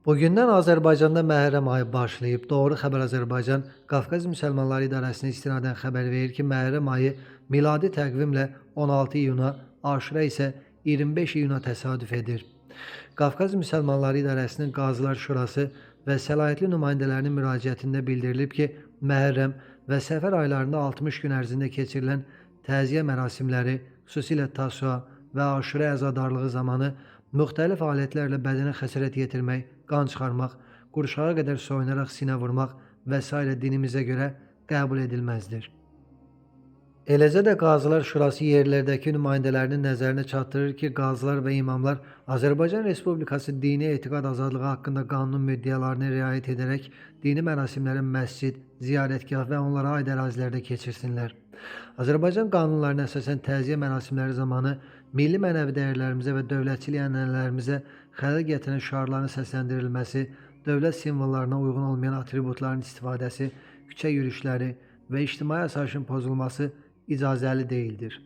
Bugündən Azərbaycanda Məhərrəm ayı başlayıb. Doğru Xəbər Azərbaycan Qafqaz Müsəlmanları İdarəsinə istinadən xəbər verir ki, Məhərrəm ayı miladi təqvimlə 16 iyuna, Aşura isə 25 iyuna təsadüf edir. Qafqaz Müsəlmanları İdarəsinin Qazılar Şurası və səlahiyyətli nümayəndələrinin müraciətində bildirilib ki, Məhərrəm və Səfər aylarında 60 gün ərzində keçirilən təziyə mərasimləri, xüsusilə Tasua və Aşura əzadarlığı zamanı müxtəlif alətlərlə bədənə xəsarət yetirmək, qan çıxarmaq, qurşağa qədər soyunaraq sinə vurmaq və s. dinimizə görə qəbul edilməzdir. Eləcə də Qazılar Şurası yerlərdəki nümayəndələrinin nəzərinə çatdırır ki, qazılar və imamlar Azərbaycan Respublikası dini etiqad azadlığı haqqında qanunun müddəalarına riayət edərək dini mərasimləri məscid, ziyarətgah və onlara aid ərazilərdə keçirsinlər. Azərbaycan qanunlarına əsasən təziyə mərasimləri zamanı milli mənəvi dəyərlərimizə və dövlətçilik ənənələrimizə xələl gətirən şüarların səsləndirilməsi, dövlət simvollarına uyğun olmayan atributların istifadəsi, küçə yürüşləri və ictimai asayişin pozulması icazəli deyildir.